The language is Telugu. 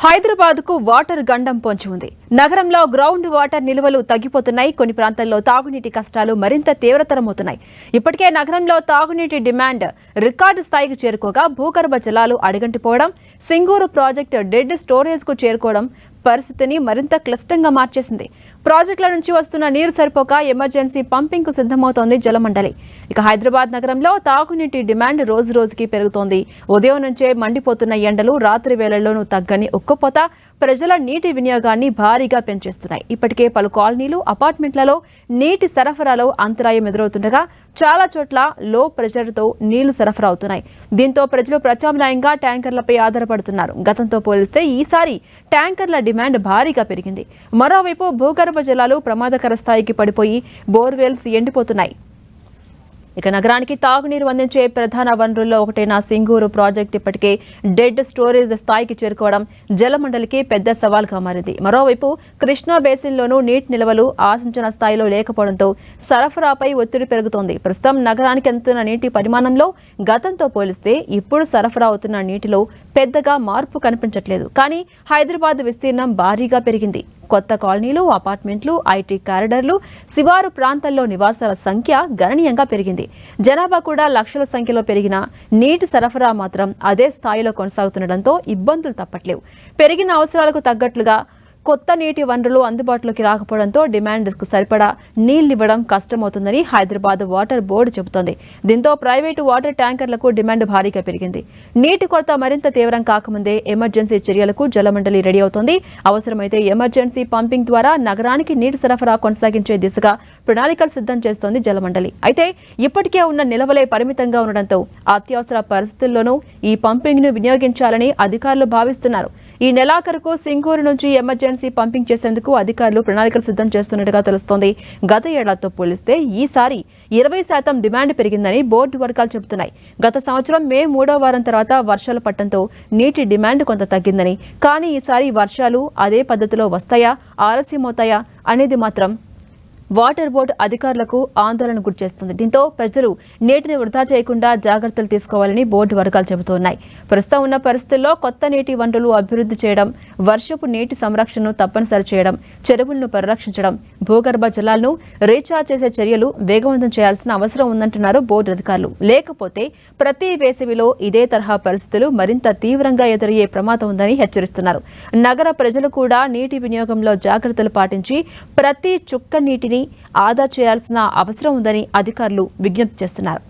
హైదరాబాద్ కు వాటర్ గండం పొంచి ఉంది. నగరంలో గ్రౌండ్ వాటర్ నిల్వలు తగ్గిపోతున్నాయి. కొన్ని ప్రాంతాల్లో తాగునీటి కష్టాలు మరింత తీవ్రతరమవుతున్నాయి. ఇప్పటికే నగరంలో తాగునీటి డిమాండ్ రికార్డు స్థాయికి చేరుకోగా భూగర్భ జలాలు అడుగంటిపోవడం, సింగూరు ప్రాజెక్టు డెడ్ స్టోరేజ్ కు చేరుకోవడం పరిస్థితిని మరింత క్లిష్టంగా మార్చేసింది. ప్రాజెక్టుల నుంచి వస్తున్న నీరు సరిపోక ఎమర్జెన్సీ పంపింగ్ కు సిద్ధమవుతోంది జలమండలి. ఇక హైదరాబాద్ నగరంలో తాగునీటి డిమాండ్ రోజు రోజుకి పెరుగుతోంది. ఉదయం నుంచే మండిపోతున్న ఎండలు రాత్రి వేళల్లోనూ తగ్గని ఉక్కపోత ప్రజల నీటి వినియోగాన్ని భారీగా పెంచేస్తున్నాయి. ఇప్పటికే పలు కాలనీలు, అపార్ట్మెంట్లలో నీటి సరఫరాలో అంతరాయం ఎదురవుతుండగా చాలా చోట్ల లో ప్రెషర్తో నీళ్లు సరఫరా అవుతున్నాయి. దీంతో ప్రజలు ప్రత్యామ్నాయంగా ట్యాంకర్లపై ఆధారపడుతున్నారు. గతంతో పోలిస్తే ఈసారి ట్యాంకర్ల డిమాండ్ భారీగా పెరిగింది. మరోవైపు భూగర్భ జలాలు ప్రమాదకర స్థాయికి పడిపోయి బోర్వెల్స్ ఎండిపోతున్నాయి. ఇక నగరానికి తాగునీరు అందించే ప్రధాన వనరుల్లో ఒకటైన సింగూరు ప్రాజెక్టు ఇప్పటికే డెడ్ స్టోరేజ్ స్థాయికి చేరుకోవడం జలమండలికి పెద్ద సవాల్గా మారింది. మరోవైపు కృష్ణా బేసిన్లోనూ నీటి నిల్వలు ఆశించిన స్థాయిలో లేకపోవడంతో సరఫరాపై ఒత్తిడి పెరుగుతోంది. ప్రస్తుతం నగరానికి అందుతున్న నీటి పరిమాణంలో గతంతో పోలిస్తే ఇప్పుడు సరఫరా అవుతున్న నీటిలో పెద్దగా మార్పు కనిపించట్లేదు. కానీ హైదరాబాద్ విస్తీర్ణం భారీగా పెరిగింది. కొత్త కాలనీలు, అపార్ట్మెంట్లు, ఐటీ కారిడార్లు, శివారు ప్రాంతాల్లో నివాసాల సంఖ్య గణనీయంగా పెరిగింది. జనాభా కూడా లక్షల సంఖ్యలో పెరిగినా నీటి సరఫరా మాత్రం అదే స్థాయిలో కొనసాగుతుండటంతో ఇబ్బందులు తప్పట్లేవు. పెరిగిన అవసరాలకు తగ్గట్లుగా కొత్త నీటి వనరులు అందుబాటులోకి రాకపోవడంతో డిమాండ్కు సరిపడా నీళ్లివ్వడం కష్టమవుతుందని హైదరాబాద్ వాటర్ బోర్డు చెబుతోంది. దీంతో ప్రైవేటు వాటర్ ట్యాంకర్లకు డిమాండ్ భారీగా పెరిగింది. నీటి కొరత మరింత తీవ్రం కాకముందే ఎమర్జెన్సీ చర్యలకు జలమండలి రెడీ అవుతోంది. అవసరమైతే ఎమర్జెన్సీ పంపింగ్ ద్వారా నగరానికి నీటి సరఫరా కొనసాగించే దిశగా ప్రణాళికలు సిద్ధం చేస్తోంది జలమండలి. అయితే ఇప్పటికే ఉన్న నిల్వలే పరిమితంగా ఉండడంతో అత్యవసర పరిస్థితుల్లోనూ ఈ పంపింగ్ ను వినియోగించాలని అధికారులు భావిస్తున్నారు. ఈ నెలాఖరుకు సింగూరు నుంచి ఎమర్జెన్సీ పంపింగ్ చేసేందుకు అధికారులు ప్రణాళికలు సిద్ధం చేస్తున్నట్టుగా తెలుస్తోంది. గత ఏడాదితో పోలిస్తే ఈసారి 20% డిమాండ్ పెరిగిందని బోర్డు వర్గాలు చెబుతున్నాయి. గత సంవత్సరం మే 3వ వారం తర్వాత వర్షాలు పడటంతో నీటి డిమాండ్ కొంత తగ్గిందని, కానీ ఈసారి వర్షాలు అదే పద్ధతిలో వస్తాయా, ఆలస్యమవుతాయా అనేది మాత్రం వాటర్ బోర్డు అధికారులకు ఆందోళన గురిచేస్తుంది. దీంతో ప్రజలు నీటిని వృధా చేయకుండా జాగ్రత్తలు తీసుకోవాలని బోర్డు వర్గాలు చెబుతున్నాయి. ప్రస్తుతం ఉన్న పరిస్థితుల్లో కొత్త నీటి వనరులు అభివృద్ధి చేయడం, వర్షపు నీటి సంరక్షణను తప్పనిసరి చేయడం, చెరువులను పరిరక్షించడం, భూగర్భ జలాలను రీఛార్జ్ చేసే చర్యలు వేగవంతం చేయాల్సిన అవసరం ఉందంటున్నారు బోర్డు అధికారులు. లేకపోతే ప్రతి వేసవిలో ఇదే తరహా పరిస్థితులు మరింత తీవ్రంగా ఎదురయ్యే ప్రమాదం ఉందని హెచ్చరిస్తున్నారు. నగర ప్రజలు కూడా నీటి వినియోగంలో జాగ్రత్తలు పాటించి ప్రతి చుక్క నీటిని ఆదా చేయాల్సిన అవసరం ఉందని అధికారులు విజ్ఞప్తి చేస్తున్నారు.